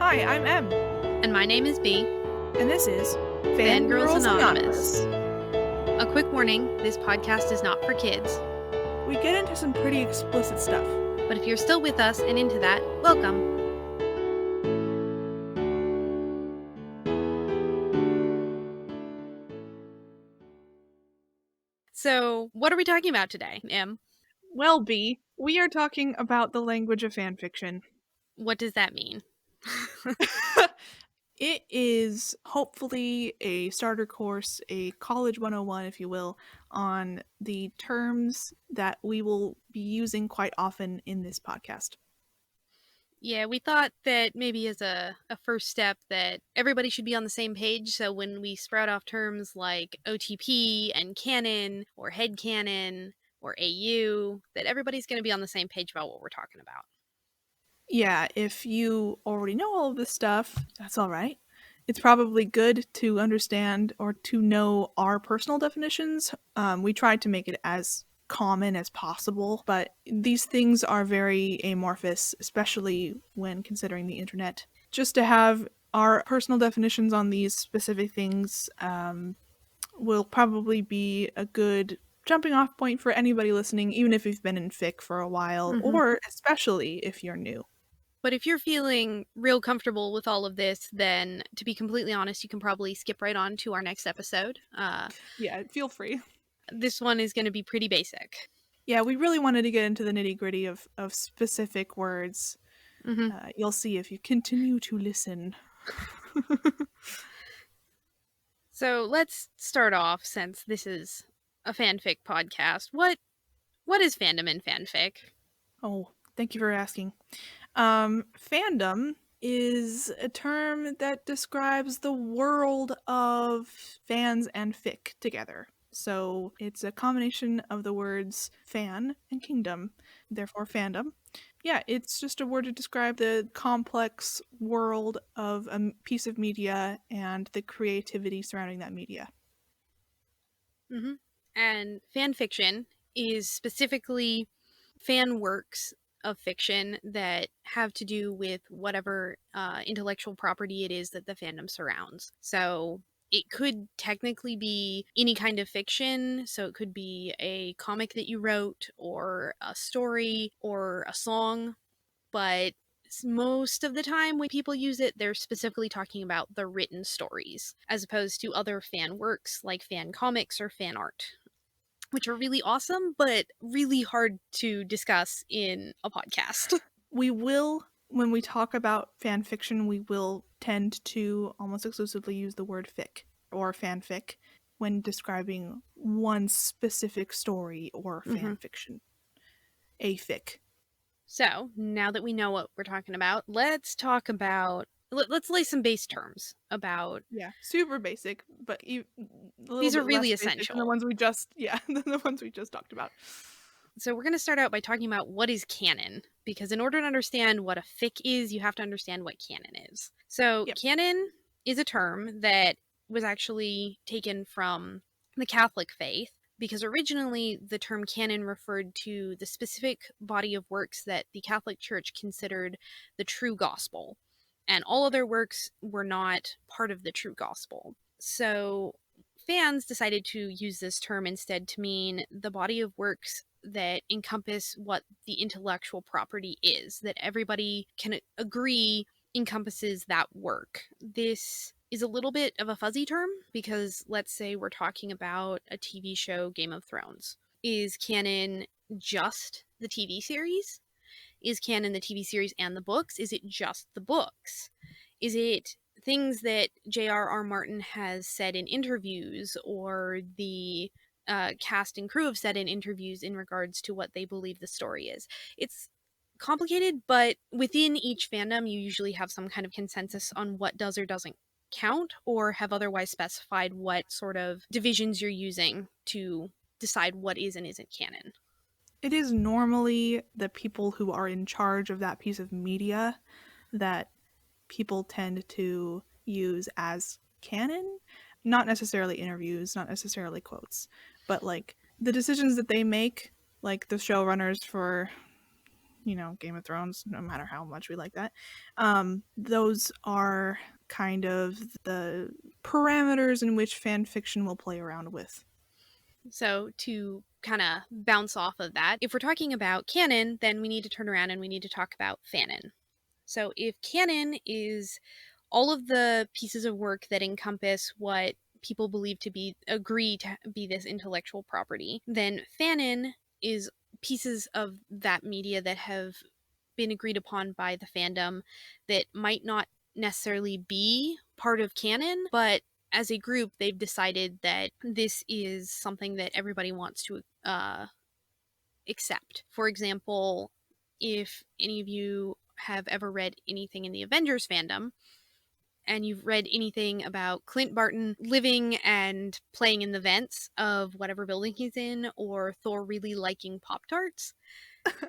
Hi, I'm Em. And my name is Bea. And this is Fangirls Anonymous. A quick warning, this podcast is not for kids. We get into some pretty explicit stuff. But if you're still with us and into that, welcome. So, what are we talking about today, Em? Well, Bea, we are talking about the language of fanfiction. What does that mean? It is hopefully a starter course, a college 101, if you will, on the terms that we will be using quite often in this podcast. Yeah, we thought that maybe as a first step that everybody should be on the same page, so when we sprout off terms like OTP and canon or headcanon or AU, that everybody's going to be on the same page about what we're talking about. Yeah, if you already know all of this stuff, that's all right. It's probably good to understand or to know our personal definitions. We tried to make it as common as possible, but these things are very amorphous, especially when considering the internet. Just to have our personal definitions on these specific things will probably be a good jumping off point for anybody listening, even if you've been in fic for a while, or especially if you're new. But if you're feeling real comfortable with all of this, then to be completely honest, you can probably skip right on to our next episode. Yeah, feel free. This one is going to be pretty basic. Yeah, we really wanted to get into the nitty-gritty of specific words. You'll see if you continue to listen. So let's start off, since this is a fanfic podcast. What is fandom in fanfic? Oh, thank you for asking. Fandom is a term that describes the world of fans and fic together. So it's a combination of the words fan and kingdom, therefore fandom. Yeah, it's just a word to describe the complex world of a piece of media and the creativity surrounding that media. And fan fiction is specifically fan works of fiction that have to do with whatever intellectual property it is that the fandom surrounds. So it could technically be any kind of fiction. So it could be a comic that you wrote, or a story, or a song. But most of the time when people use it, they're specifically talking about the written stories, as opposed to other fan works like fan comics or fan art, which are really awesome, but really hard to discuss in a podcast. We will, when we talk about fan fiction, we will tend to almost exclusively use the word fic or fanfic when describing one specific story or fan fiction. A fic. So, now that we know what we're talking about, let's talk about... Let's lay some base terms about... Yeah, super basic, but these are really essential. The ones we just, the ones we just talked about. So we're going to start out by talking about what is canon, because in order to understand what a fic is, you have to understand what canon is. So canon is a term that was actually taken from the Catholic faith, because originally the term canon referred to the specific body of works that the Catholic Church considered the true gospel. And all other works were not part of the true gospel. So fans decided to use this term instead to mean the body of works that encompass what the intellectual property is, that everybody can agree encompasses that work. This is a little bit of a fuzzy term, because let's say we're talking about a TV show, Game of Thrones. Is canon just the TV series? Is canon the TV series and the books? Is it just the books? Is it things that J.R.R. Martin has said in interviews, or the cast and crew have said in interviews in regards to what they believe the story is? It's complicated, but within each fandom, you usually have some kind of consensus on what does or doesn't count, or have otherwise specified what sort of divisions you're using to decide what is and isn't canon. It is normally the people who are in charge of that piece of media that people tend to use as canon. Not necessarily interviews, not necessarily quotes, but like the decisions that they make, like the showrunners for Game of Thrones, no matter how much we like that. Those are kind of the parameters in which fan fiction will play around with. So to kind of bounce off of that, if we're talking about canon, then we need to turn around and we need to talk about fanon. So if canon is all of the pieces of work that encompass what people believe to be agree to be this intellectual property, then fanon is pieces of that media that have been agreed upon by the fandom that might not necessarily be part of canon, but as a group they've decided that this is something that everybody wants to accept. For example, if any of you have ever read anything in the Avengers fandom, and you've read anything about Clint Barton living and playing in the vents of whatever building he's in, or Thor really liking Pop-Tarts,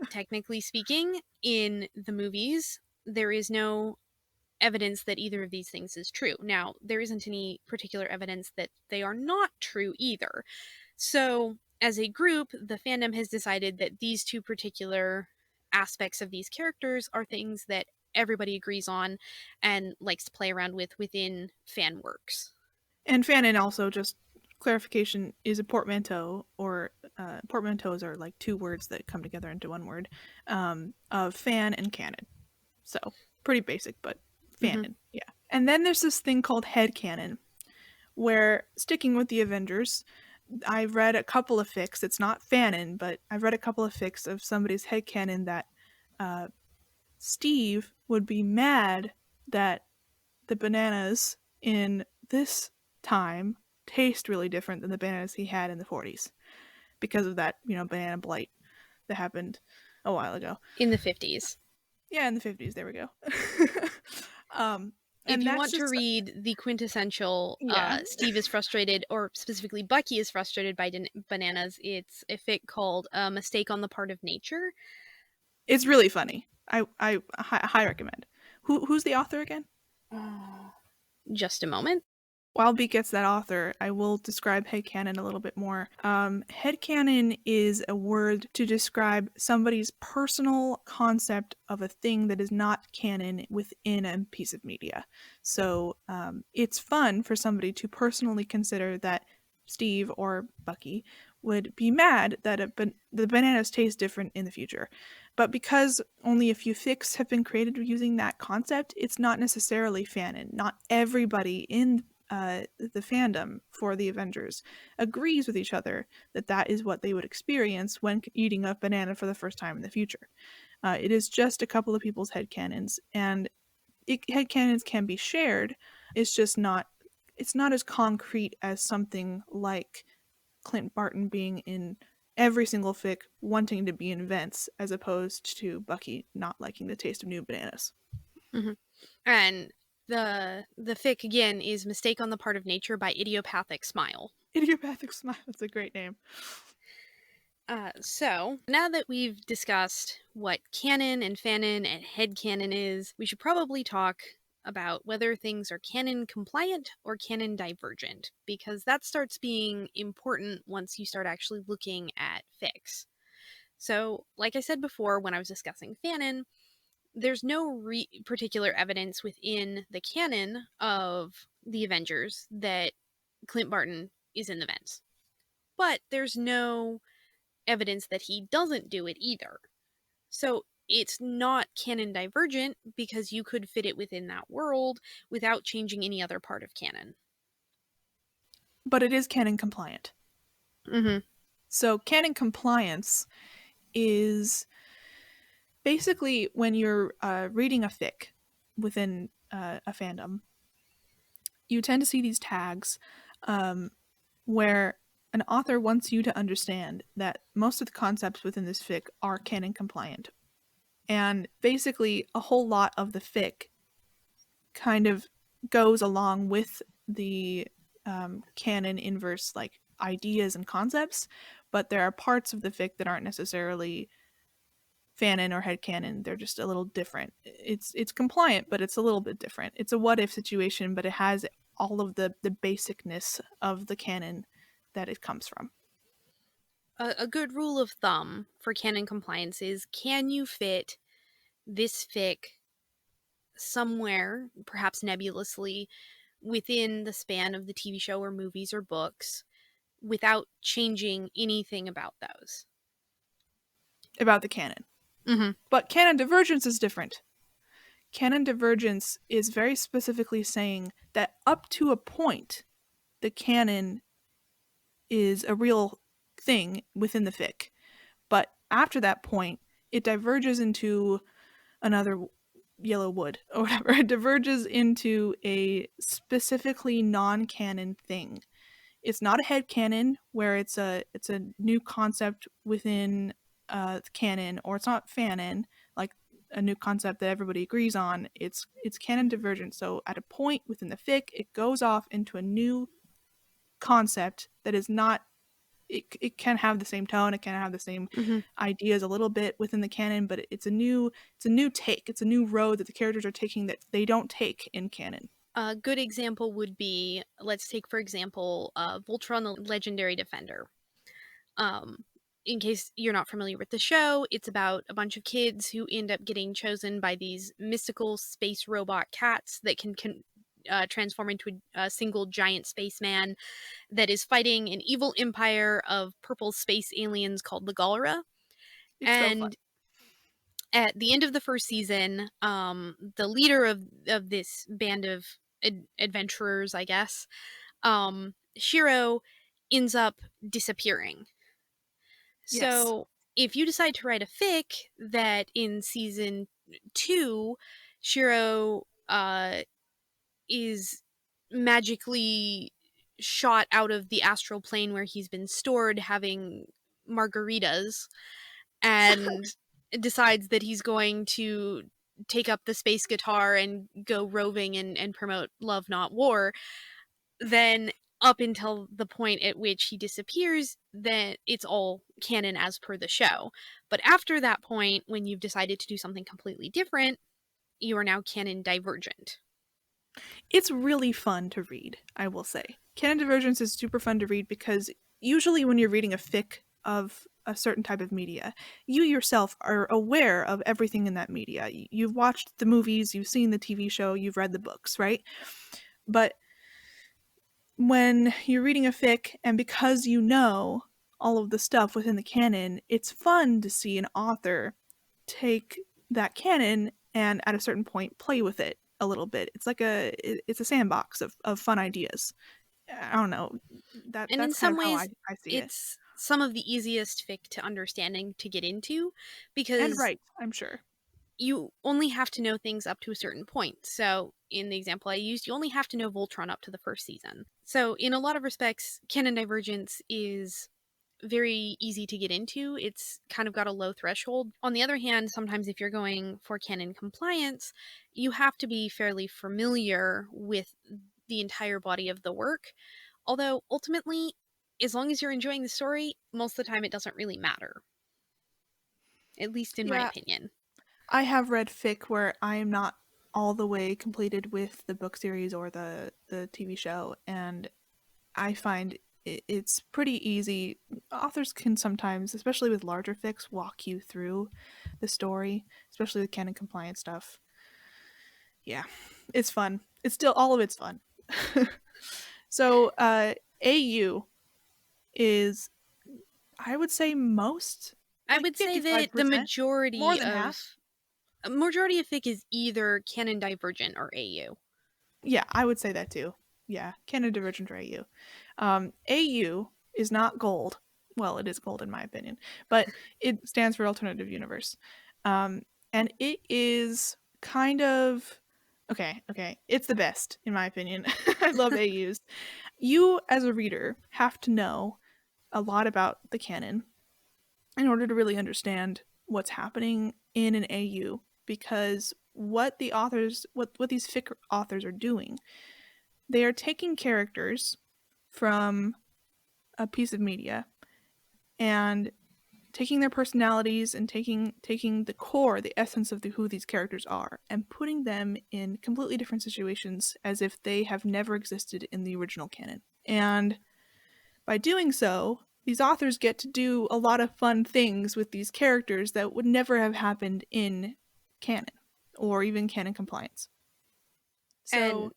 technically speaking, in the movies, there is no evidence that either of these things is true. Now, there isn't any particular evidence that they are not true either. So, as a group, the fandom has decided that these two particular aspects of these characters are things that everybody agrees on and likes to play around with within fan works. And fanon, also, just clarification, is a portmanteau, or portmanteaus are like two words that come together into one word, of fan and canon. So pretty basic, but fanon, yeah. And then there's this thing called headcanon, where, sticking with the Avengers, I've read a couple of fics. It's not fanon, but I've read a couple of fics of somebody's headcanon that Steve would be mad that the bananas in this time taste really different than the bananas he had in the 40s because of that, banana blight that happened a while ago. In the 50s. Yeah, in the 50s. There we go. If you want to read the quintessential Steve is frustrated, or specifically Bucky is frustrated by bananas, it's a fic called A Mistake on the Part of Nature. It's really funny. I high recommend. Who's the author again? Just a moment. While B gets that author, I will describe headcanon a little bit more. Headcanon is a word to describe somebody's personal concept of a thing that is not canon within a piece of media. So it's fun for somebody to personally consider that Steve or Bucky would be mad that the bananas taste different in the future. But because only a few fics have been created using that concept, it's not necessarily fanon. Not everybody in the fandom for the Avengers agrees with each other that is what they would experience when eating a banana for the first time in the future. It is just a couple of people's headcanons, and headcanons can be shared. It's not as concrete as something like Clint Barton being in every single fic wanting to be in vents, as opposed to Bucky not liking the taste of new bananas. Mm-hmm. And the fic, again, is Mistake on the Part of Nature by Idiopathicsmile. Idiopathicsmile, that's a great name. So, now that we've discussed what canon and fanon and headcanon is, we should probably talk about whether things are canon compliant or canon divergent, because that starts being important once you start actually looking at fics. So, like I said before when I was discussing fanon, there's no particular evidence within the canon of the Avengers that Clint Barton is in the vents. But there's no evidence that he doesn't do it either. So it's not canon divergent because you could fit it within that world without changing any other part of canon. But it is canon compliant. Mm-hmm. So canon compliance is basically when you're reading a fic within a fandom, you tend to see these tags where an author wants you to understand that most of the concepts within this fic are canon compliant. And basically, a whole lot of the fic kind of goes along with the canon inverse, like ideas and concepts, but there are parts of the fic that aren't necessarily fanon or headcanon. They're just a little different. It's compliant, but it's a little bit different. It's a what-if situation, but it has all of the basicness of the canon that it comes from. A good rule of thumb for canon compliance is, can you fit this fic somewhere, perhaps nebulously, within the span of the TV show or movies or books without changing anything about those? About the canon. Mm-hmm. But Canon Divergence is different. Canon Divergence is very specifically saying that up to a point, the canon is a real thing within the fic. But after that point, it diverges into another yellow wood or whatever. It diverges into a specifically non-canon thing. It's not a headcanon where it's a new concept within canon, or it's not fanon, like a new concept that everybody agrees on. It's canon divergent. So at a point within the fic, it goes off into a new concept that is not, it can have the same tone, it can have the same ideas a little bit within the canon, but it's a new take, it's a new road that the characters are taking that they don't take in canon. A good example would be, let's take for example, Voltron the Legendary Defender. In case you're not familiar with the show, it's about a bunch of kids who end up getting chosen by these mystical space robot cats that can transform into a single giant spaceman that is fighting an evil empire of purple space aliens called the Galra. It's so fun. And at the end of the first season, the leader of this band of adventurers, I guess, Sherrell, ends up disappearing. Yes. So if you decide to write a fic that in season 2, Sherrell is magically shot out of the astral plane where he's been stored having margaritas, and decides that he's going to take up the space guitar and go roving and promote love not war, then up until the point at which he disappears, then it's all canon as per the show. But after that point, when you've decided to do something completely different, you are now canon divergent. It's really fun to read, I will say. Canon Divergence is super fun to read because usually when you're reading a fic of a certain type of media, you yourself are aware of everything in that media. You've watched the movies, you've seen the TV show, you've read the books, right? But when you're reading a fic, and because you know all of the stuff within the canon, it's fun to see an author take that canon and at a certain point play with it a little bit. It's like it's a sandbox of fun ideas. I don't know. And in That's kind some of how ways, I see it. it's some of the easiest fic to understanding to get into, And because right, I'm sure. you only have to know things up to a certain point. So in the example I used, you only have to know Voltron up to the first season. So in a lot of respects, Canon Divergence is very easy to get into. It's kind of got a low threshold. On the other hand, sometimes if you're going for Canon Compliance, you have to be fairly familiar with the entire body of the work. Although ultimately, as long as you're enjoying the story, most of the time it doesn't really matter. At least in my Yeah, opinion. I have read fic where I am not all the way completed with the book series or the TV show, and I find it's pretty easy. Authors can sometimes, especially with larger fics, walk you through the story, especially with canon compliance stuff. Yeah, it's fun. It's still, all of it's fun. So, AU is, I would say, most, I like would say that the 55%, more than half. majority of fic is either Canon Divergent or AU. Yeah, I would say that too. Yeah, Canon Divergent or AU. AU is not gold. Well, it is gold in my opinion, but it stands for Alternative Universe. And it is kind of okay. It's the best in my opinion. I love AUs. You, as a reader, have to know a lot about the canon in order to really understand what's happening in an AU, because what the authors, what these fic authors are doing, they are taking characters from a piece of media and taking their personalities and taking the core, the essence of who these characters are, and putting them in completely different situations as if they have never existed in the original canon. And by doing so, these authors get to do a lot of fun things with these characters that would never have happened in canon or even canon compliance. And So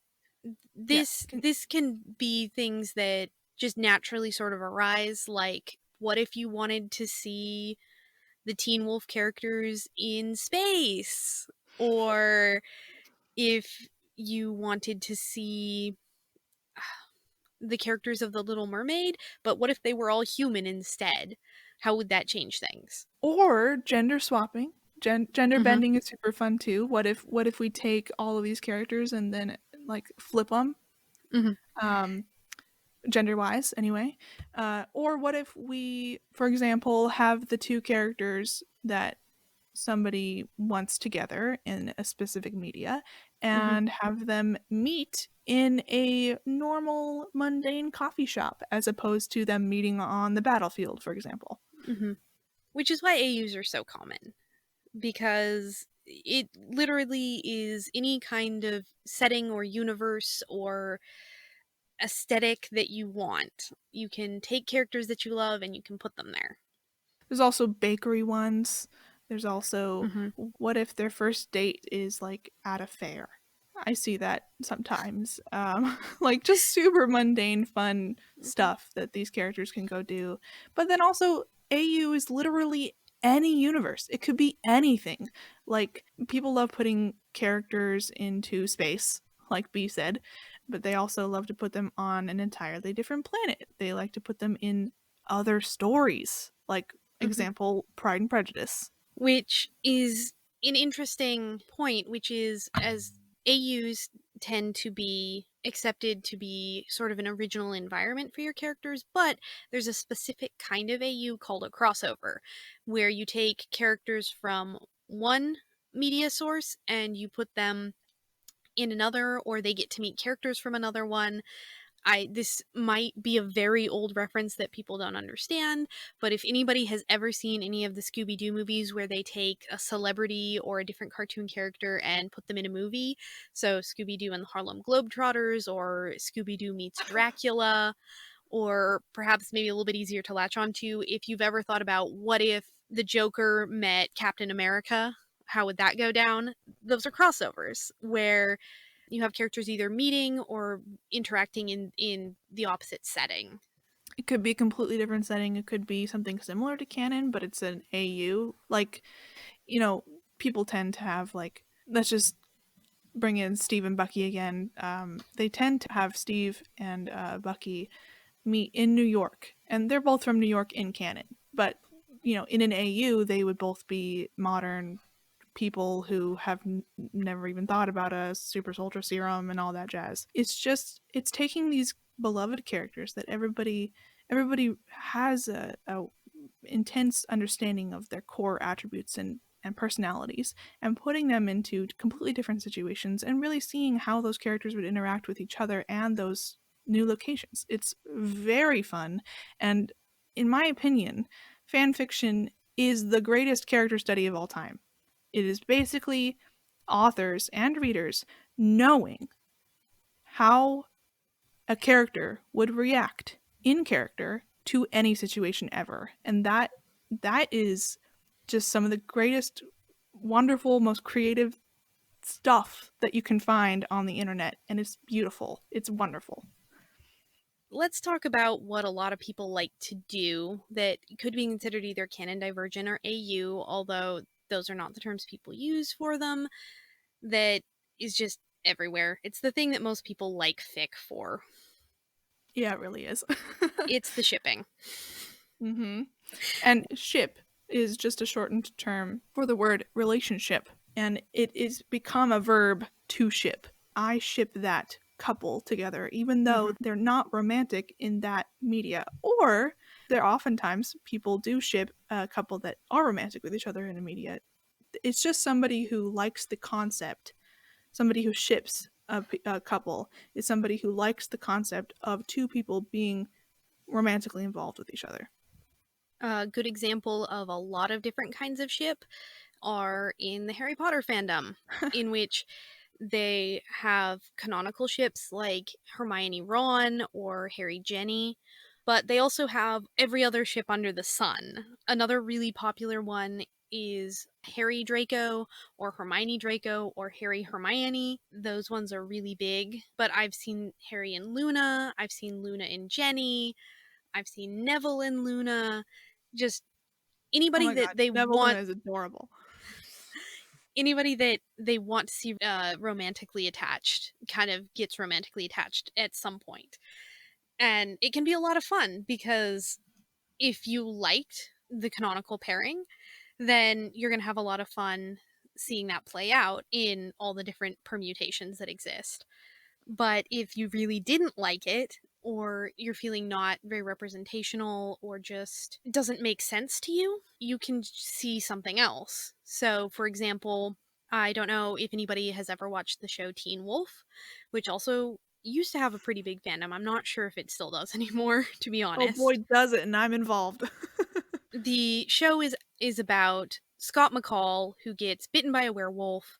this can be things that just naturally sort of arise, like what if you wanted to see the Teen Wolf characters in space, or if you wanted to see the characters of the Little Mermaid, but what if they were all human instead? How would that change things? Or gender swapping. Gender bending is super fun too. What if we take all of these characters and then like flip them, gender wise anyway? Or what if we, for example, have the two characters that somebody wants together in a specific media and have them meet in a normal mundane coffee shop as opposed to them meeting on the battlefield, for example. Which is why AUs are so common, because it literally is any kind of setting or universe or aesthetic that you want. You can take characters that you love and you can put them there. There's also bakery ones. There's also what if their first date is like at a fair? I see that sometimes. Like just super mundane, fun stuff that these characters can go do. But then also, AU is literally any universe. It could be anything. Like, people love putting characters into space, like B said, but they also love to put them on an entirely different planet. They like to put them in other stories, like, example, Pride and Prejudice. Which is an interesting point, which is, as AUs tend to be accepted to be sort of an original environment for your characters, but there's a specific kind of AU called a crossover, where you take characters from one media source and you put them in another, or they get to meet characters from another one. This might be a very old reference that people don't understand, but if anybody has ever seen any of the Scooby-Doo movies where they take a celebrity or a different cartoon character and put them in a movie, so Scooby-Doo and the Harlem Globetrotters, or Scooby-Doo meets Dracula, or perhaps maybe a little bit easier to latch onto, if you've ever thought about what if the Joker met Captain America, how would that go down? Those are crossovers where you have characters either meeting or interacting in the opposite setting. It could be a completely different setting. It could be something similar to canon, but it's an AU. Like, people tend to have, like, let's just bring in Steve and Bucky again. They tend to have Steve and Bucky meet in New York, and they're both from New York in canon. But, in an AU, they would both be modern people who have never even thought about a super soldier serum and all that jazz. It's taking these beloved characters that everybody has a intense understanding of their core attributes and personalities, and putting them into completely different situations and really seeing how those characters would interact with each other and those new locations. It's very fun, and in my opinion, fan fiction is the greatest character study of all time. It is basically authors and readers knowing how a character would react in character to any situation ever. And that is just some of the greatest, wonderful, most creative stuff that you can find on the internet, and it's beautiful. It's wonderful. Let's talk about what a lot of people like to do that could be considered either canon divergent or AU, although those are not the terms people use for them, that is just everywhere. It's the thing that most people like fic for. Yeah, it really is. It's the shipping. And ship is just a shortened term for the word relationship, and it is become a verb to ship. I ship that couple together, even though they're not romantic in that media. Or there oftentimes people do ship a couple that are romantic with each other in a media. It's just somebody who likes the concept. Somebody who ships a couple is somebody who likes the concept of two people being romantically involved with each other. A good example of a lot of different kinds of ship are in the Harry Potter fandom, in which they have canonical ships like Hermione Ron or Harry Jenny, But they also have every other ship under the sun. Another really popular one is Harry Draco or Hermione Draco or Harry Hermione. Those ones are really big. But I've seen Harry and Luna. I've seen Luna and Jenny. I've seen Neville and Luna. Just anybody my that god, they Neville Luna want. is adorable. Anybody that they want to see romantically attached kind of gets romantically attached at some point. And it can be a lot of fun because if you liked the canonical pairing, then you're going to have a lot of fun seeing that play out in all the different permutations that exist. But if you really didn't like it, or you're feeling not very representational, or just doesn't make sense to you, you can see something else. So, for example, I don't know if anybody has ever watched the show Teen Wolf, which also used to have a pretty big fandom. I'm not sure if it still does anymore, to be honest. Oh boy, does it, and I'm involved. The show is about Scott McCall, who gets bitten by a werewolf,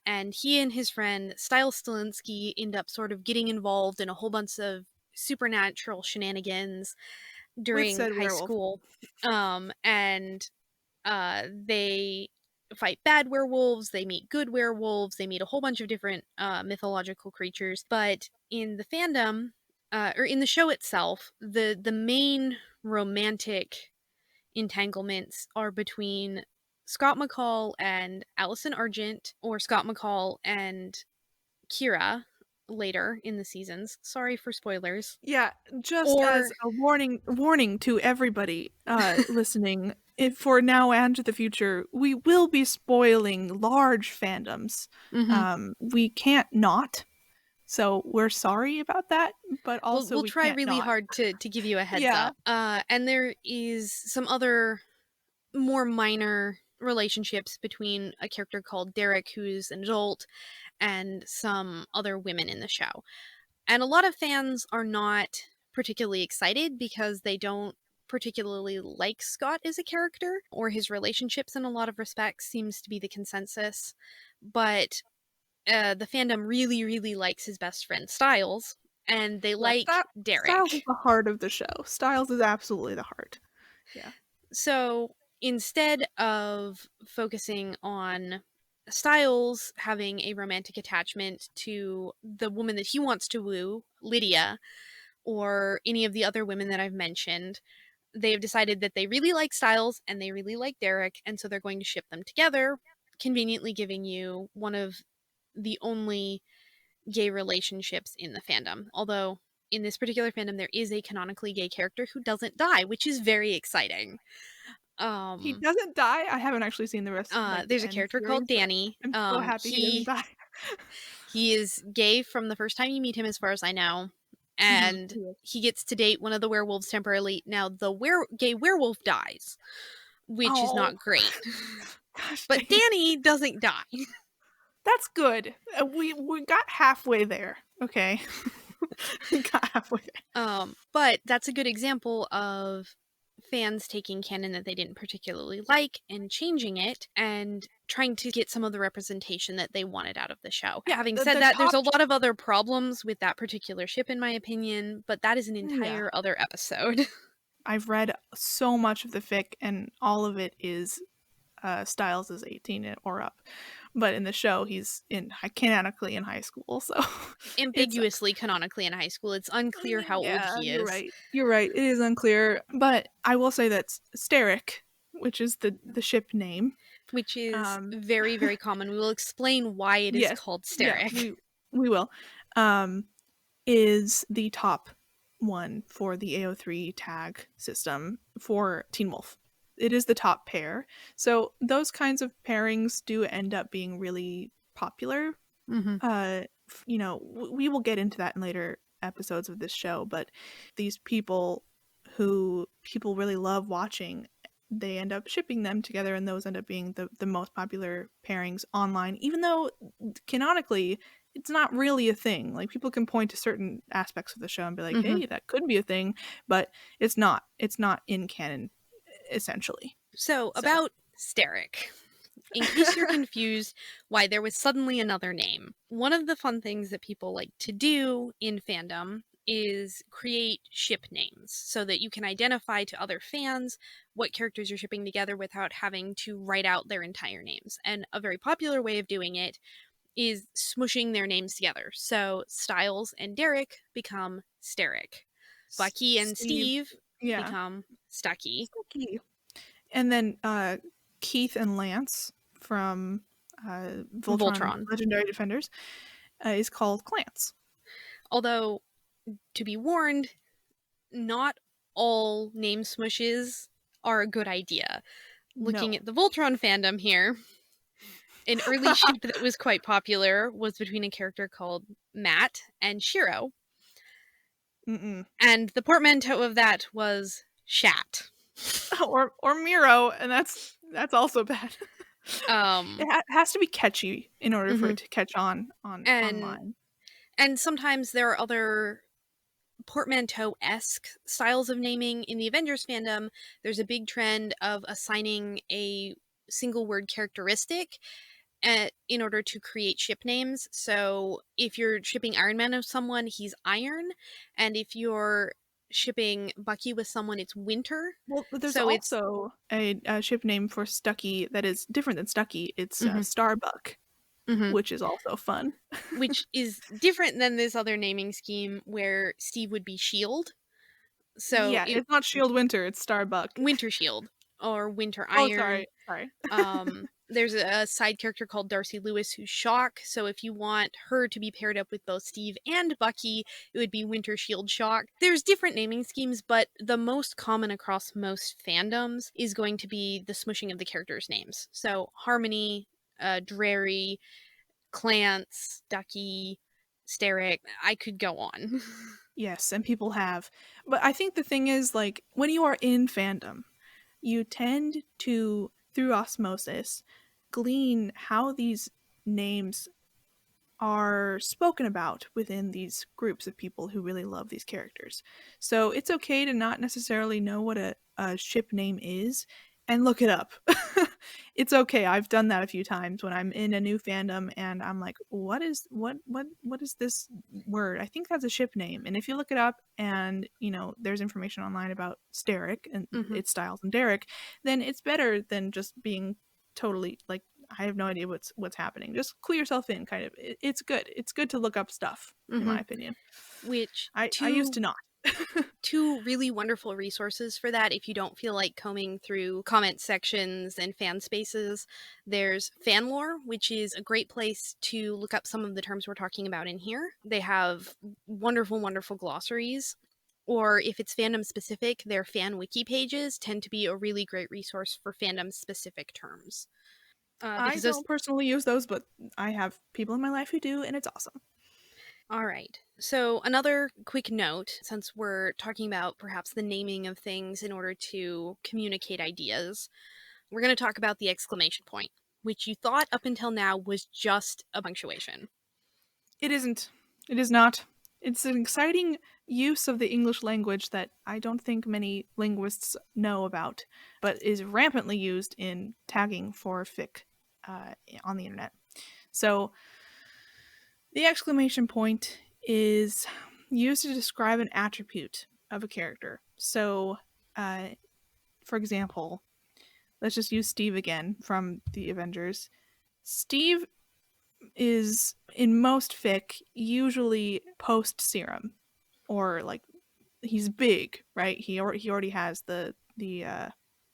and he and his friend Stiles Stilinski end up sort of getting involved in a whole bunch of supernatural shenanigans With during said high werewolf. school. And they fight bad werewolves, they meet good werewolves, they meet a whole bunch of different mythological creatures. But in the fandom, or in the show itself, the main romantic entanglements are between Scott McCall and Allison Argent, or Scott McCall and Kira later in the seasons. Sorry for spoilers. Yeah, just Or as a warning to everybody listening, if for now and the future, we will be spoiling large fandoms. We can't not. So we're sorry about that, but also we'll we try can't really not. hard to give you a heads Yeah. up. And there is some other more minor relationships between a character called Derek, who's an adult, and some other women in the show. And a lot of fans are not particularly excited because they don't particularly like Scott as a character, or his relationships in a lot of respects seems to be the consensus. But the fandom really, really likes his best friend Stiles, and they like Styles is Derek. the heart of the show. Styles is absolutely the heart. Yeah. So instead of focusing on Stiles having a romantic attachment to the woman that he wants to woo, Lydia, or any of the other women that I've mentioned, they've decided that they really like Stiles and they really like Derek, and so they're going to ship them together, conveniently giving you one of the only gay relationships in the fandom. Although, in this particular fandom, there is a canonically gay character who doesn't die, which is very exciting. He doesn't die. I haven't actually seen the rest, like the There's a end character called series, but Danny. I'm so happy he doesn't die. He is gay from the first time you meet him, as far as I know. And he gets to date one of the werewolves temporarily. Now, the gay werewolf dies, which is not great. Gosh, but Danny doesn't die. That's good. We got halfway there. Okay. We got halfway there. But that's a good example of fans taking canon that they didn't particularly like and changing it and trying to get some of the representation that they wanted out of the show. Yeah, having said that, there's a lot of other problems with that particular ship, in my opinion, but that is an entire other episode. I've read so much of the fic, and all of it is Stiles is 18 or up. But in the show, he's canonically in high school, so ambiguously canonically in high school. It's unclear how old he is. You're right. It is unclear. But I will say that Steric, which is the ship name, which is very, very common. We will explain why it is called Steric. Yeah, we will. Is the top one for the AO3 tag system for Teen Wolf. It is the top pair. So those kinds of pairings do end up being really popular. You know, we will get into that in later episodes of this show, but these people who people really love watching, they end up shipping them together, and those end up being the most popular pairings online, even though canonically it's not really a thing. Like, people can point to certain aspects of the show and be like, hey, that could be a thing, but it's not in canon, essentially. So about Steric, in case you're confused why there was suddenly another name, one of the fun things that people like to do in fandom is create ship names so that you can identify to other fans what characters you're shipping together without having to write out their entire names. And a very popular way of doing it is smushing their names together. So Styles and Derek become Steric. Bucky and Steve become Stucky. And then Keith and Lance from Voltron Legendary Defenders is called Clance. Although, to be warned, not all name smushes are a good idea. Looking at the Voltron fandom here, an early ship that was quite popular was between a character called Matt and Sherrell. And the portmanteau of that was Shat. or Miro, and that's also bad. It has to be catchy in order for it to catch on online. And sometimes there are other portmanteau-esque styles of naming in the Avengers fandom. There's a big trend of assigning a single word characteristic in order to create ship names. So if you're shipping Iron Man with someone, he's Iron, and if you're shipping Bucky with someone, it's Winter. Well, there's also a ship name for Stucky that is different than Stucky. It's Starbuck, which is also fun. Which is different than this other naming scheme where Steve would be Shield. So yeah, it's not Shield Winter, it's Starbuck. Winter Shield or Winter Iron. Sorry. There's a side character called Darcy Lewis who's Shock, so if you want her to be paired up with both Steve and Bucky, it would be Winter Shield Shock. There's different naming schemes, but the most common across most fandoms is going to be the smushing of the characters' names. So Harmony, Drary, Clance, Ducky, Steric, I could go on. Yes, and people have. But I think the thing is, like, when you are in fandom, you tend to, through osmosis, glean how these names are spoken about within these groups of people who really love these characters. So it's okay to not necessarily know what a ship name is and look it up. It's okay. I've done that a few times when I'm in a new fandom and I'm like, what is this word? I think that's a ship name. And if you look it up and, there's information online about Steric and its Styles and Derek, then it's better than just being totally like, I have no idea what's happening. Just clue yourself in, kind of. It's good. It's good to look up stuff, in my opinion. Which I used to not. Two really wonderful resources for that if you don't feel like combing through comment sections and fan spaces. There's Fanlore, which is a great place to look up some of the terms we're talking about in here. They have wonderful, wonderful glossaries. Or if it's fandom specific, their fan wiki pages tend to be a really great resource for fandom specific terms. I don't personally use those, but I have people in my life who do, and it's awesome. All right. So another quick note, since we're talking about perhaps the naming of things in order to communicate ideas, we're going to talk about the exclamation point, which you thought up until now was just a punctuation. It isn't. It is not. It's an exciting use of the English language that I don't think many linguists know about, but is rampantly used in tagging for fic on the internet. So the exclamation point is used to describe an attribute of a character. So, for example, let's just use Steve again from the Avengers. Steve is, in most fic, usually post-serum. Or, like, he's big, right? He already has the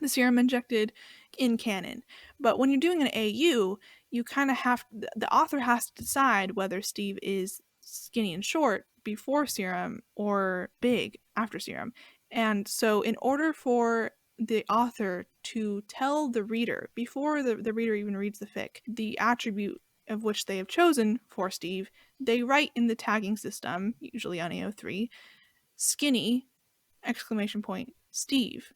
serum injected in canon. But when you're doing an AU, you kind of have, the author has to decide whether Steve is skinny and short before serum or big after serum. And so in order for the author to tell the reader, before the reader even reads the fic, the attribute of which they have chosen for Steve, they write in the tagging system, usually on AO3, skinny, exclamation point, Steve.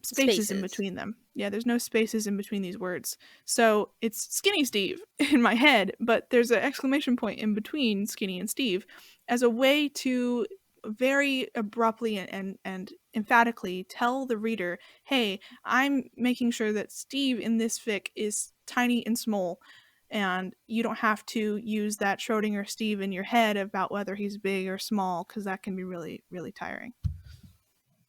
Spaces in between them. Yeah, there's no spaces in between these words. So it's Skinny Steve in my head, but there's an exclamation point in between Skinny and Steve as a way to very abruptly and emphatically tell the reader, hey, I'm making sure that Steve in this fic is tiny and small And you don't have to use that Schrodinger Steve in your head about whether he's big or small, because that can be really, really tiring.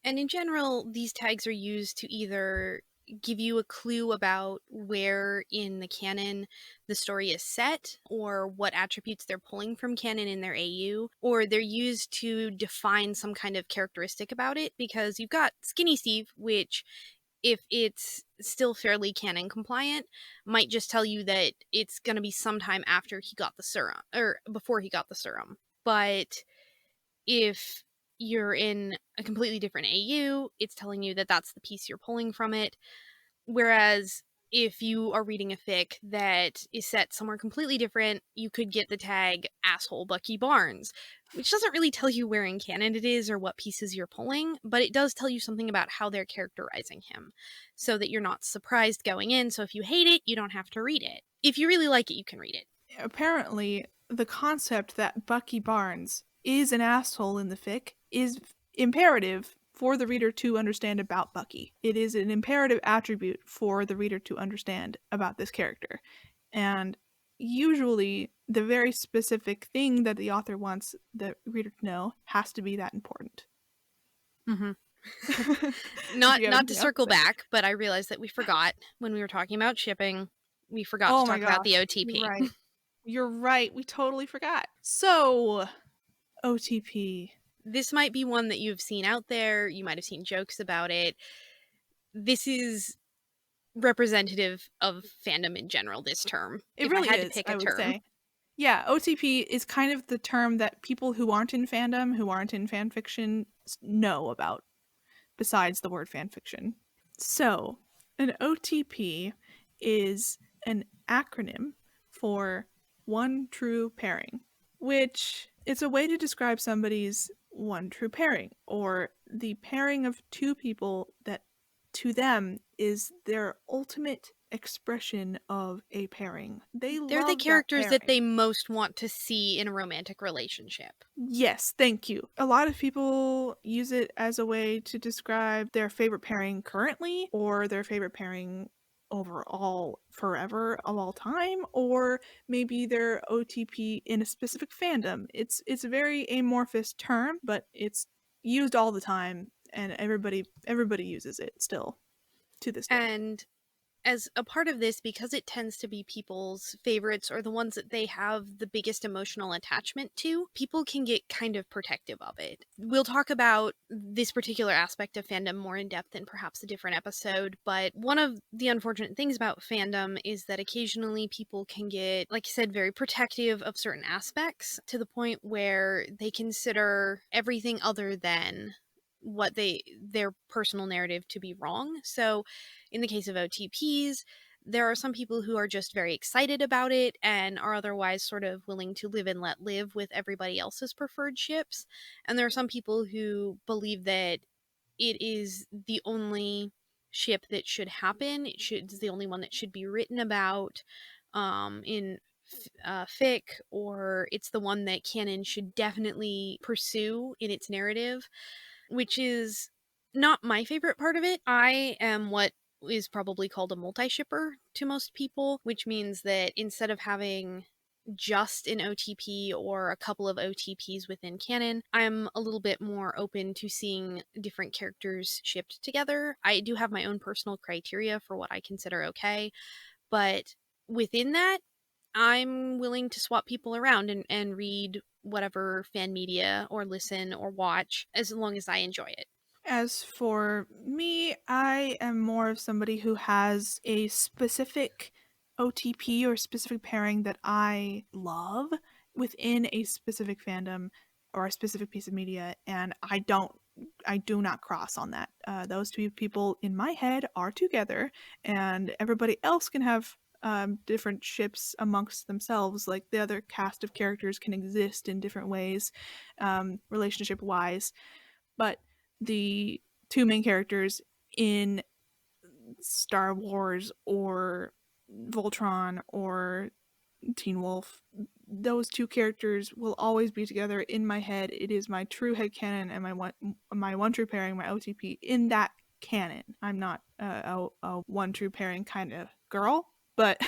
And in general, these tags are used to either give you a clue about where in the canon the story is set, or what attributes they're pulling from canon in their AU, or they're used to define some kind of characteristic about it, because you've got Skinny Steve, which, if it's still fairly canon compliant, might just tell you that it's going to be sometime after he got the serum, or before he got the serum. But if you're in a completely different AU, it's telling you that that's the piece you're pulling from it. Whereas if you are reading a fic that is set somewhere completely different, you could get the tag asshole Bucky Barnes, which doesn't really tell you where in canon it is or what pieces you're pulling, but it does tell you something about how they're characterizing him, so that you're not surprised going in. So if you hate it, you don't have to read it. If you really like it, you can read it. Apparently, the concept that Bucky Barnes is an asshole in the fic is imperative for the reader to understand about Bucky. It is an imperative attribute for the reader to understand about this character. And usually, the very specific thing that the author wants the reader to know has to be that important. Mm-hmm. Not to circle back, but I realized that we forgot when we were talking about shipping. We forgot to talk about the OTP. You're right. We totally forgot. So, OTP. This might be one that you've seen out there. You might have seen jokes about it. This is representative of fandom in general, this term. It really is, I would say. Yeah, OTP is kind of the term that people who aren't in fandom, who aren't in fanfiction, know about, besides the word fanfiction. So, an OTP is an acronym for one true pairing, which is a way to describe somebody's one true pairing, or the pairing of two people that to them is their ultimate expression of a pairing. They're the characters that they most want to see in a romantic relationship. Yes, thank you. A lot of people use it as a way to describe their favorite pairing currently, or their favorite pairing overall forever of all time, or maybe their OTP in a specific fandom. It's a very amorphous term, but it's used all the time, and everybody uses it still to this day. And as a part of this, because it tends to be people's favorites or the ones that they have the biggest emotional attachment to, people can get kind of protective of it. We'll talk about this particular aspect of fandom more in depth in perhaps a different episode, but one of the unfortunate things about fandom is that occasionally people can get, like I said, very protective of certain aspects, to the point where they consider everything other than what their personal narrative to be wrong. So in the case of OTPs, there are some people who are just very excited about it and are otherwise sort of willing to live and let live with everybody else's preferred ships. And there are some people who believe that it is the only ship that should happen. It's the only one that should be written about in fic, or it's the one that canon should definitely pursue in its narrative, which is not my favorite part of it. I am what is probably called a multi-shipper to most people, which means that instead of having just an OTP or a couple of OTPs within canon, I'm a little bit more open to seeing different characters shipped together. I do have my own personal criteria for what I consider okay, but within that, I'm willing to swap people around and read whatever fan media or listen or watch, as long as I enjoy it. As for me, I am more of somebody who has a specific OTP or specific pairing that I love within a specific fandom or a specific piece of media, and I do not cross on that. Those two people in my head are together, and everybody else can have different ships amongst themselves. Like, the other cast of characters can exist in different ways, relationship wise, but the two main characters in Star Wars or Voltron or Teen Wolf, those two characters will always be together in my head. It is my true headcanon and my one true pairing, my OTP in that canon. I'm not a one true pairing kind of girl. but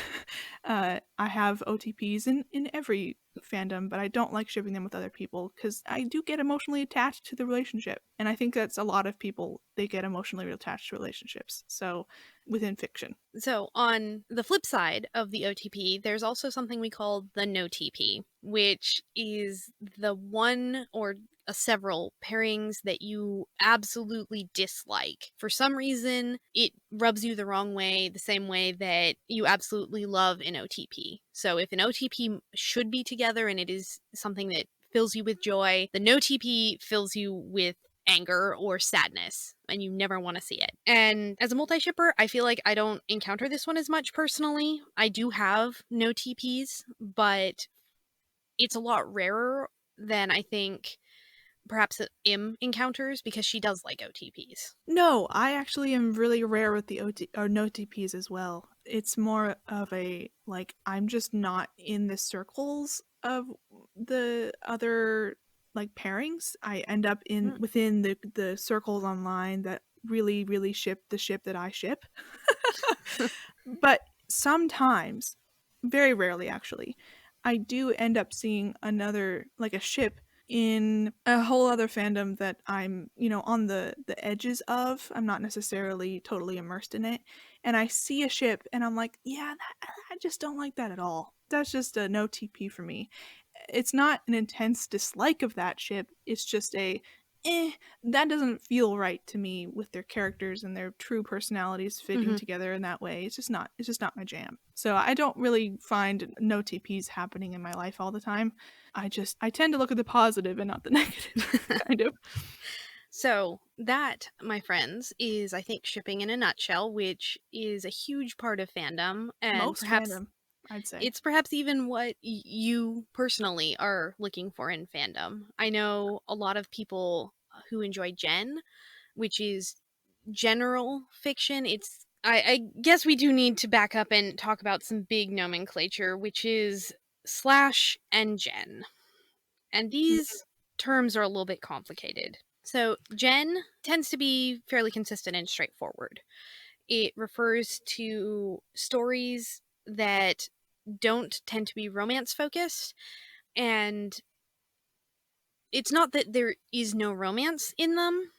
I have OTPs in every fandom, but I don't like shipping them with other people because I do get emotionally attached to the relationship. And I think that's a lot of people, they get emotionally attached to relationships. So within fiction. So on the flip side of the OTP, there's also something we call the no TP, which is the one or several pairings that you absolutely dislike. For some reason, it rubs you the wrong way, the same way that you absolutely love an OTP. So if an OTP should be together and it is something that fills you with joy, the no TP fills you with anger or sadness, and you never want to see it. And as a multi-shipper, I feel like I don't encounter this one as much personally. I do have no TPs, but it's a lot rarer than I think perhaps Im encounters, because she does like OTPs. No, I actually am really rare with the no TPs as well. It's more of a, like, I'm just not in the circles of the other, like, pairings. I end up in within the circles online that really ship the ship that I ship. But sometimes, very rarely actually, I do end up seeing another, like, a ship in a whole other fandom that I'm, on the edges of. I'm not necessarily totally immersed in it. And I see a ship and I'm like, yeah, I just don't like that at all. That's just a no TP for me. It's not an intense dislike of that ship. It's just that doesn't feel right to me with their characters and their true personalities fitting together in that way. It's just not my jam. So I don't really find no TPs happening in my life all the time. I tend to look at the positive and not the negative, kind of. So that, my friends, is, I think, shipping in a nutshell, which is a huge part of fandom, and Most perhaps fandom, I'd say. it's perhaps even what you personally are looking for in fandom. I know a lot of people who enjoy Gen, which is general fiction. I guess we do need to back up and talk about some big nomenclature, which is slash and gen. And these terms are a little bit complicated. So, gen tends to be fairly consistent and straightforward. It refers to stories that don't tend to be romance focused, and it's not that there is no romance in them,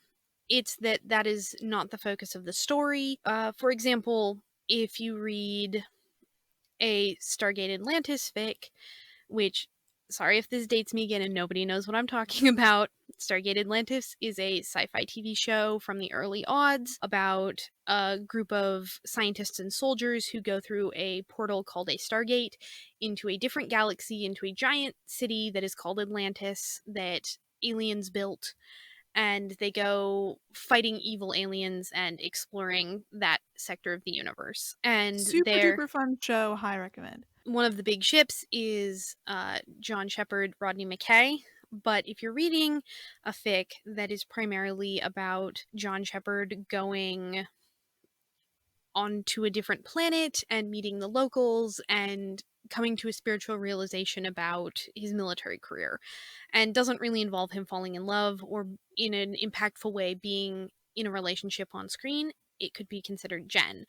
it's that that is not the focus of the story. For example, if you read a Stargate Atlantis fic, which, sorry if this dates me again and nobody knows what I'm talking about. Stargate Atlantis is a sci-fi TV show from the early aughts about a group of scientists and soldiers who go through a portal called a Stargate into a different galaxy, into a giant city that is called Atlantis that aliens built, and they go fighting evil aliens and exploring that sector of the universe. And Super duper fun show, high recommend. One of the big ships is John Shepard, Rodney McKay. But if you're reading a fic that is primarily about John Shepard going onto a different planet and meeting the locals and coming to a spiritual realization about his military career, and doesn't really involve him falling in love or in an impactful way being in a relationship on screen, it could be considered gen.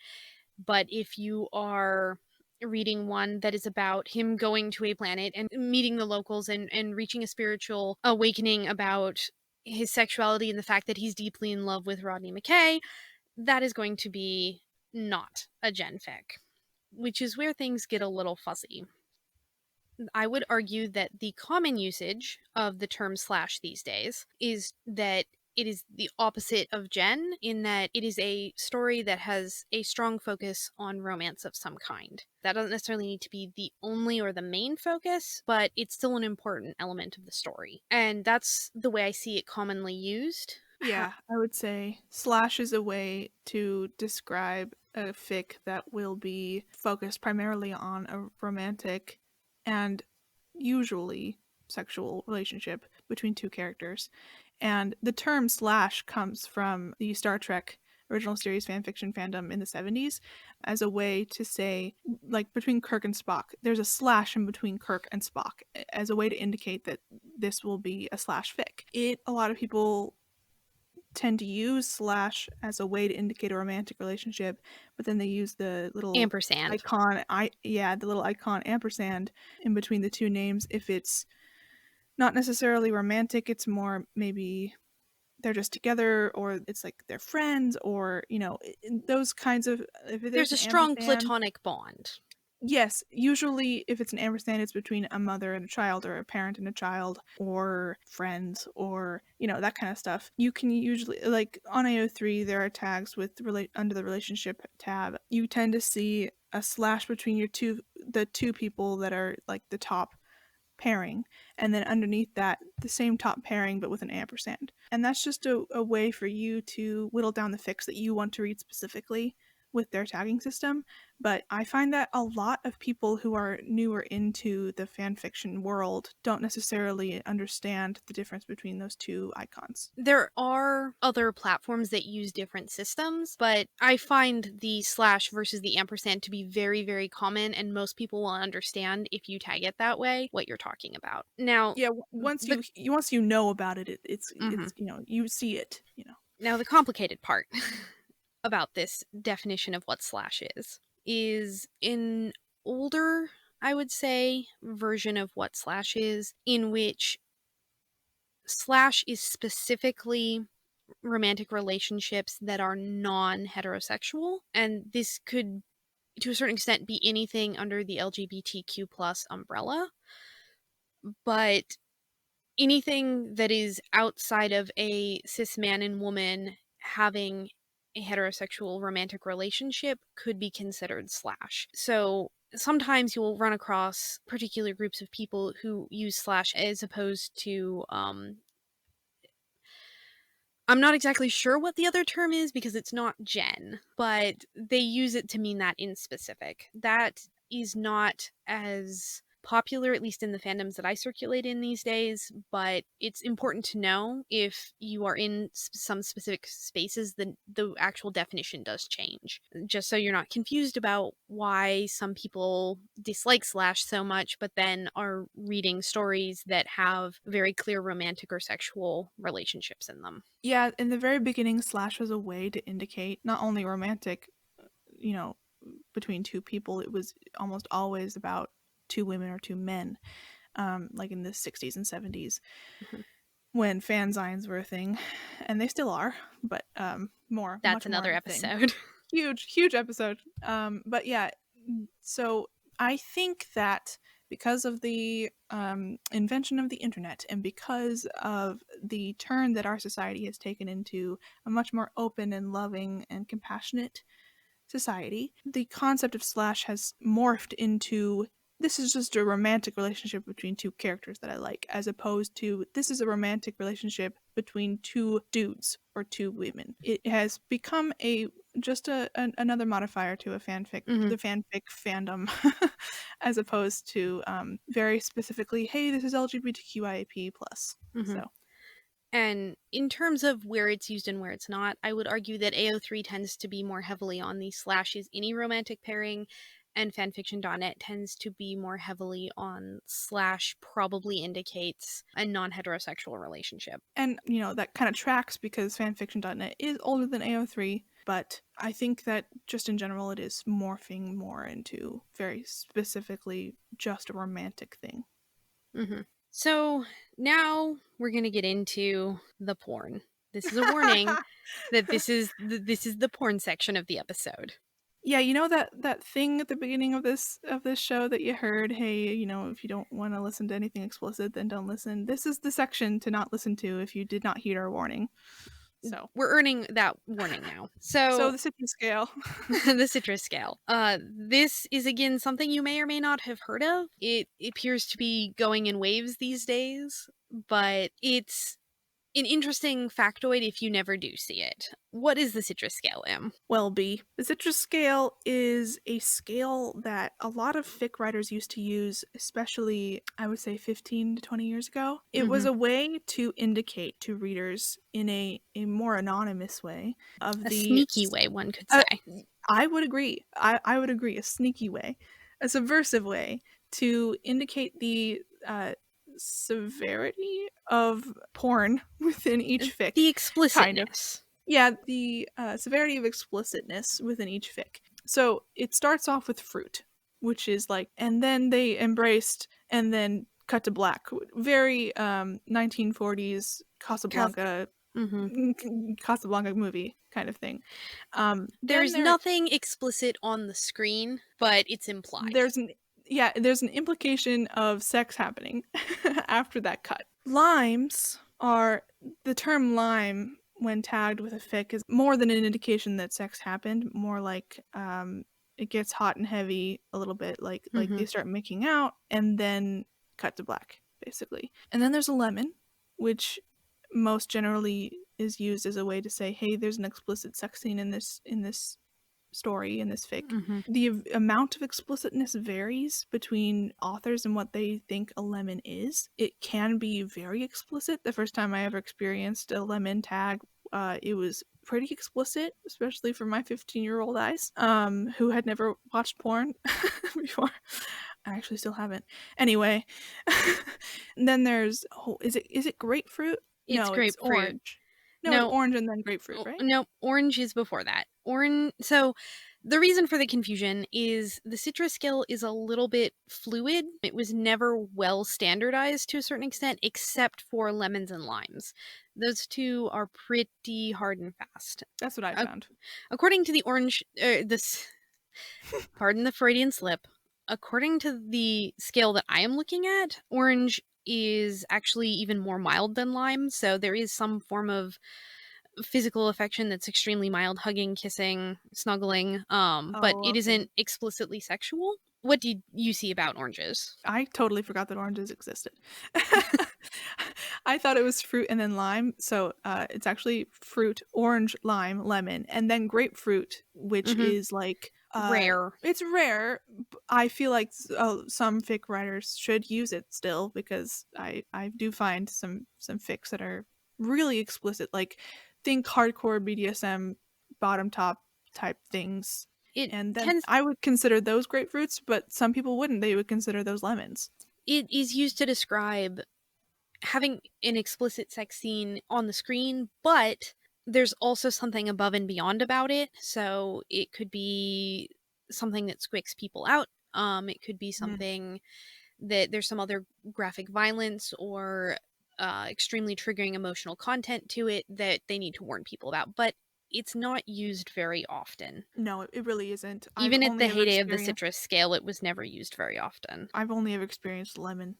But if you are reading one that is about him going to a planet and meeting the locals and reaching a spiritual awakening about his sexuality and the fact that he's deeply in love with Rodney McKay, that is going to be not a gen fic, which is where things get a little fuzzy. I would argue that the common usage of the term slash these days is that it is the opposite of gen, in that it is a story that has a strong focus on romance of some kind. That doesn't necessarily need to be the only or the main focus, but it's still an important element of the story. And that's the way I see it commonly used. Yeah, I would say slash is a way to describe a fic that will be focused primarily on a romantic and usually sexual relationship between two characters. And the term slash comes from the Star Trek original series fanfiction fandom in the 70s as a way to say, like, between Kirk and Spock, there's a slash in between Kirk and Spock as a way to indicate that this will be a slash fic. A lot of people tend to use slash as a way to indicate a romantic relationship, but then they use the little ampersand icon, the little icon ampersand in between the two names if it's not necessarily romantic. It's more maybe they're just together, or it's like they're friends, or those kinds of, if there's there's a an strong ampersand. platonic bond. Yes, usually if it's an ampersand, it's between a mother and a child, or a parent and a child, or friends, or that kind of stuff. You can usually, like on AO3, there are tags with under the relationship tab. You tend to see a slash between the two people that are like the top pairing, and then underneath that the same top pairing but with an ampersand. And that's just a way for you to whittle down the fics that you want to read specifically with their tagging system. But I find that a lot of people who are newer into the fanfiction world don't necessarily understand the difference between those two icons. There are other platforms that use different systems, but I find the slash versus the ampersand to be very, very common, and most people will understand if you tag it that way what you're talking about. Now, yeah, once you know about it, it's you see it. Now the complicated part about this definition of what slash is an older, I would say, version of what slash is, in which slash is specifically romantic relationships that are non-heterosexual, and this could to a certain extent be anything under the LGBTQ plus umbrella, but anything that is outside of a cis man and woman having a heterosexual romantic relationship could be considered slash. So sometimes you'll run across particular groups of people who use slash as opposed to I'm not exactly sure what the other term is because it's not gen, but they use it to mean that in specific. That is not as popular, at least in the fandoms that I circulate in these days, but it's important to know if you are in some specific spaces, the actual definition does change. Just so you're not confused about why some people dislike slash so much, but then are reading stories that have very clear romantic or sexual relationships in them. Yeah, in the very beginning, slash was a way to indicate not only romantic, between two people. It was almost always about two women or two men, like in the 60s and 70s, when fanzines were a thing, and they still are, but That's much more another of a thing. episode. Huge episode. But yeah, so I think that because of the invention of the internet, and because of the turn that our society has taken into a much more open and loving and compassionate society, the concept of slash has morphed into, this is just a romantic relationship between two characters that I like, as opposed to, this is a romantic relationship between two dudes or two women. It has become another modifier to a fanfic, the fanfic fandom, as opposed to very specifically, hey, this is LGBTQIA+. So. And in terms of where it's used and where it's not, I would argue that AO3 tends to be more heavily on the slash is any romantic pairing, and fanfiction.net tends to be more heavily on slash probably indicates a non-heterosexual relationship. And, that kind of tracks because fanfiction.net is older than AO3, but I think that just in general it is morphing more into very specifically just a romantic thing. So now we're going to get into the porn. This is a warning that this is the porn section of the episode. Yeah, that thing at the beginning of this show that you heard, hey, if you don't want to listen to anything explicit, then don't listen. This is the section to not listen to if you did not heed our warning. So we're earning that warning now. So the citrus scale. The citrus scale. This is again something you may or may not have heard of. It appears to be going in waves these days, but it's an interesting factoid if you never do see it. What is the citrus scale, Em? Well, B. The citrus scale is a scale that a lot of fic writers used to use, especially, I would say, 15 to 20 years ago. It was a way to indicate to readers in a more anonymous way of a sneaky way, one could say. I would agree. I would agree. A sneaky way. A subversive way to indicate the severity of porn within each fic. The explicitness. Kind of. Yeah, the severity of explicitness within each fic. So it starts off with fruit, which is like, and then they embraced, and then cut to black. Very 1940s Casablanca, Casablanca movie kind of thing. There's nothing explicit on the screen, but it's implied. There's an implication of sex happening after that cut. Limes are, the term lime when tagged with a fic is more than an indication that sex happened, more like it gets hot and heavy a little bit, like they start making out, and then cut to black, basically. And then there's a lemon, which most generally is used as a way to say, hey, there's an explicit sex scene in this story, in this fic. The amount of explicitness varies between authors and what they think a lemon is. It can be very explicit. The first time I ever experienced a lemon tag, it was pretty explicit, especially for my 15-year-old eyes, who had never watched porn before. I actually still haven't. Anyway, and then there's, is it grapefruit? It's grapefruit. It's orange. No, it's orange and then grapefruit, right? No, orange is before that. So the reason for the confusion is the citrus scale is a little bit fluid. It was never well standardized to a certain extent, except for lemons and limes. Those two are pretty hard and fast. That's what I found. According to the orange, pardon the Freudian slip. According to the scale that I am looking at, orange is actually even more mild than lime. So there is some form of physical affection that's extremely mild, hugging, kissing, snuggling, but it isn't explicitly sexual. What did you see about oranges? I totally forgot that oranges existed. I thought it was fruit and then lime, so it's actually fruit, orange, lime, lemon, and then grapefruit, which is like rare. It's rare. I feel like some fic writers should use it still, because I do find some fics that are really explicit, like think hardcore BDSM bottom top type things. And then I would consider those grapefruits, but some people wouldn't. They would consider those lemons. It is used to describe having an explicit sex scene on the screen, but there's also something above and beyond about it. So it could be something that squicks people out. It could be something that there's some other graphic violence or extremely triggering emotional content to it that they need to warn people about. But it's not used very often. No, it really isn't. Even at the heyday of the citrus scale, it was never used very often. I've only ever experienced lemon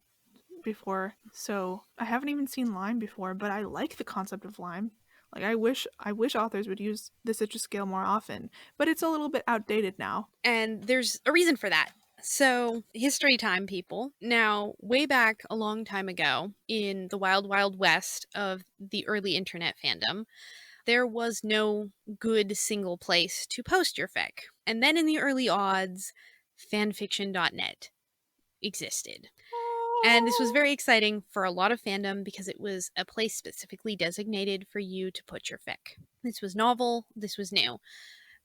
before, so I haven't even seen lime before, but I like the concept of lime. Like, I wish authors would use the citrus scale more often, but it's a little bit outdated now. And there's a reason for that. So, history time, people. Now, way back a long time ago, in the wild, wild west of the early internet fandom, there was no good single place to post your fic. And then in the early odds, fanfiction.net existed. And this was very exciting for a lot of fandom because it was a place specifically designated for you to put your fic. This was novel, this was new.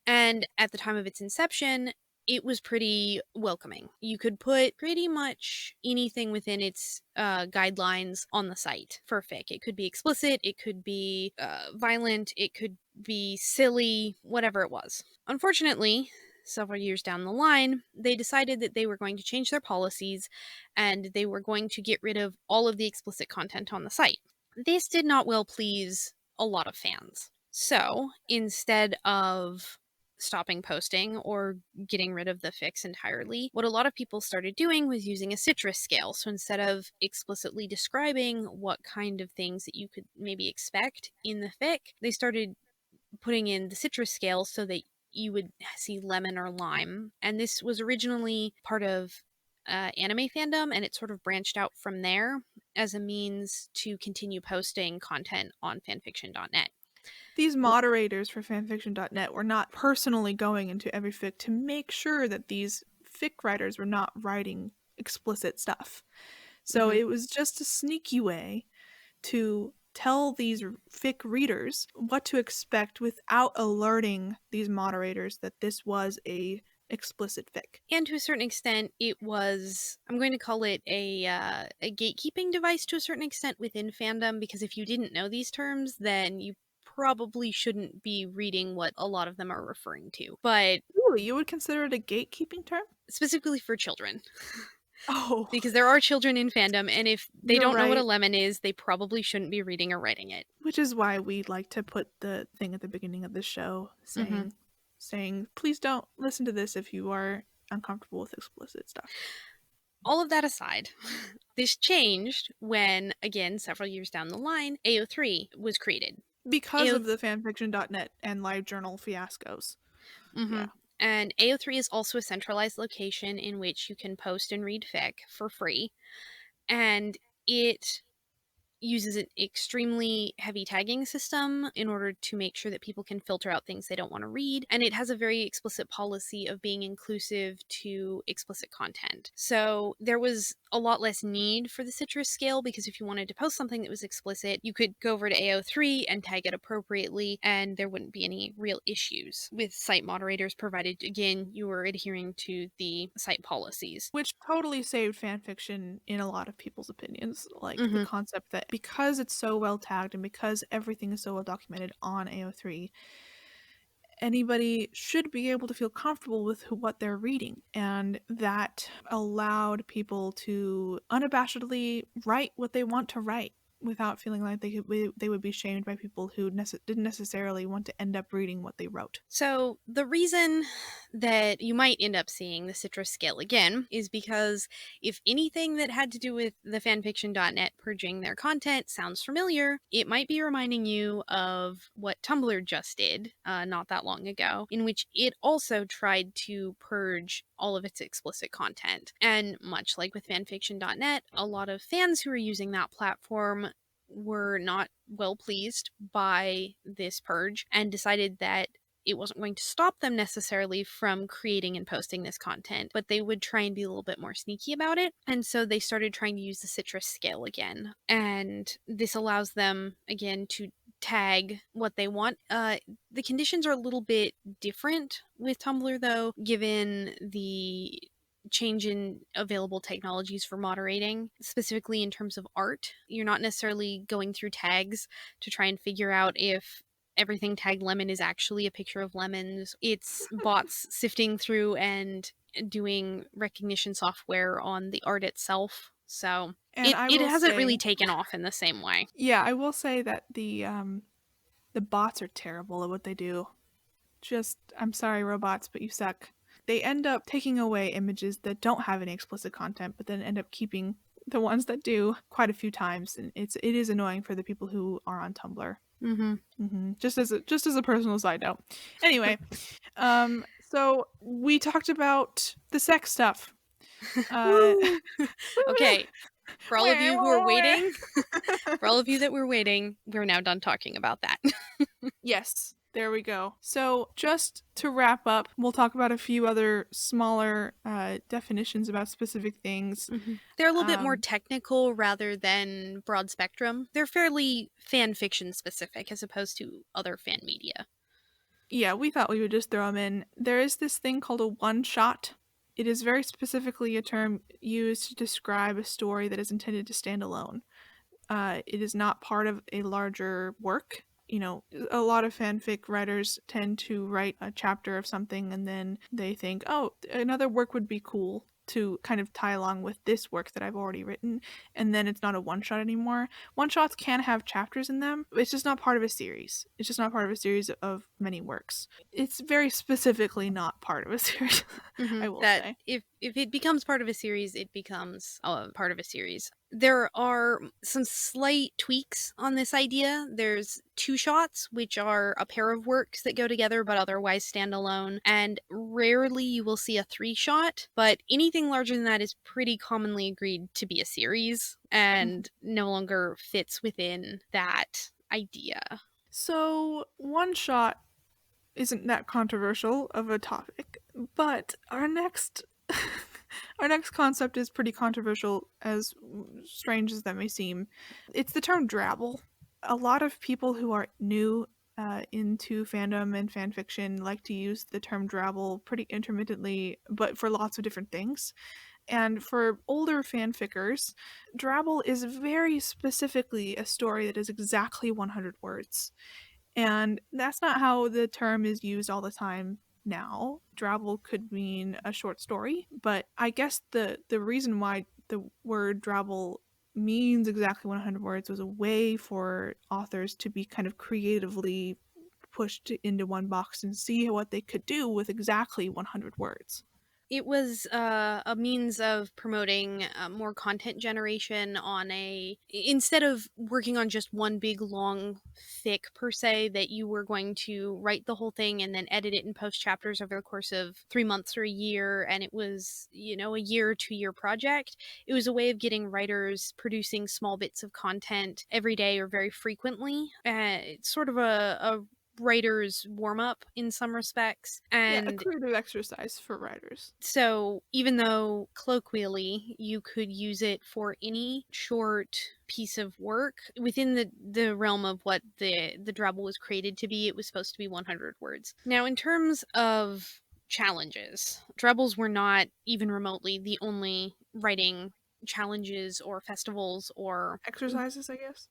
And at the time of its inception, it was pretty welcoming. You could put pretty much anything within its guidelines on the site for fic. It could be explicit, it could be violent, it could be silly, whatever it was. Unfortunately, several years down the line, they decided that they were going to change their policies and they were going to get rid of all of the explicit content on the site. This did not well please a lot of fans. So, instead of stopping posting or getting rid of the fics entirely, what a lot of people started doing was using a citrus scale. So instead of explicitly describing what kind of things that you could maybe expect in the fic, they started putting in the citrus scale so that you would see lemon or lime. And this was originally part of anime fandom, and it sort of branched out from there as a means to continue posting content on fanfiction.net. These moderators for fanfiction.net were not personally going into every fic to make sure that these fic writers were not writing explicit stuff. So it was just a sneaky way to tell these fic readers what to expect without alerting these moderators that this was a explicit fic. And to a certain extent, it was, I'm going to call it a gatekeeping device to a certain extent within fandom, because if you didn't know these terms, then you probably shouldn't be reading what a lot of them are referring to. But really, you would consider it a gatekeeping term? Specifically for children. Oh. Because there are children in fandom, and if they You're don't know what a right. lemon is, they probably shouldn't be reading or writing it. Which is why we like to put the thing at the beginning of the show saying, please don't listen to this if you are uncomfortable with explicit stuff. All of that aside, this changed when, again, several years down the line, AO3 was created. Because of the fanfiction.net and LiveJournal fiascos. Yeah. And AO3 is also a centralized location in which you can post and read fic for free. And it uses an extremely heavy tagging system in order to make sure that people can filter out things they don't want to read. And it has a very explicit policy of being inclusive to explicit content. So there was a lot less need for the citrus scale, because if you wanted to post something that was explicit, you could go over to AO3 and tag it appropriately, and there wouldn't be any real issues with site moderators, provided, again, you were adhering to the site policies. Which totally saved fanfiction in a lot of people's opinions. Like the concept that because it's so well tagged and because everything is so well documented on AO3, anybody should be able to feel comfortable with what they're reading. And that allowed people to unabashedly write what they want to write without feeling like they would be shamed by people who didn't necessarily want to end up reading what they wrote. So the reason that you might end up seeing the citrus scale again is because if anything that had to do with the fanfiction.net purging their content sounds familiar, it might be reminding you of what Tumblr just did not that long ago, in which it also tried to purge all of its explicit content. And much like with fanfiction.net, a lot of fans who are using that platform were not well pleased by this purge and decided that it wasn't going to stop them necessarily from creating and posting this content, but they would try and be a little bit more sneaky about it. And so they started trying to use the citrus scale again. And this allows them, again, to tag what they want. The conditions are a little bit different with Tumblr, though, given the change in available technologies for moderating, specifically in terms of art. You're not necessarily going through tags to try and figure out if everything tagged lemon is actually a picture of lemons. It's bots sifting through and doing recognition software on the art itself. So it hasn't really taken off in the same way. Yeah, I will say that the bots are terrible at what they do. Just, I'm sorry, robots, but you suck. They end up taking away images that don't have any explicit content, but then end up keeping the ones that do quite a few times, and it is annoying for the people who are on Tumblr. Just as a personal side note. Anyway, so we talked about the sex stuff. Okay, for all of you who are waiting, for all of you that were waiting, we're now done talking about that. Yes. There we go. So just to wrap up, we'll talk about a few other smaller definitions about specific things. They're a little bit more technical rather than broad spectrum. They're fairly fan fiction specific as opposed to other fan media. Yeah, we thought we would just throw them in. There is this thing called a one-shot. It is very specifically a term used to describe a story that is intended to stand alone. It is not part of a larger work. You know, a lot of fanfic writers tend to write a chapter of something and then they think, oh, another work would be cool to kind of tie along with this work that I've already written, and then it's not a one-shot anymore. One-shots can have chapters in them, but it's just not part of a series. It's just not part of a series of many works. It's very specifically not part of a series, I will say. If it becomes part of a series, it becomes part of a series. There are some slight tweaks on this idea. There's two shots, which are a pair of works that go together but otherwise stand alone, and rarely you will see a three shot, but anything larger than that is pretty commonly agreed to be a series and no longer fits within that idea. So one shot isn't that controversial of a topic, but our next concept is pretty controversial, as strange as that may seem. It's the term drabble. A lot of people who are new into fandom and fan fiction like to use the term drabble pretty intermittently, but for lots of different things. And for older fanfickers, drabble is very specifically a story that is exactly 100 words. And that's not how the term is used all the time now. Drabble could mean a short story, but I guess the reason why the word drabble means exactly 100 words was a way for authors to be kind of creatively pushed into one box and see what they could do with exactly 100 words. It was a means of promoting more content generation on instead of working on just one big long fic per se, that you were going to write the whole thing and then edit it in post chapters over the course of 3 months or a year, and it was, a year or 2 year project. It was a way of getting writers producing small bits of content every day or very frequently. It's sort of a writer's warm-up in some respects. Yeah, a And creative exercise for writers. so even though colloquially you could use it for any short piece of work within the realm of what the drabble was created to be, it was supposed to be 100 words. Now, in terms of challenges, drabbles were not even remotely the only writing challenges or festivals or Exercises, I guess.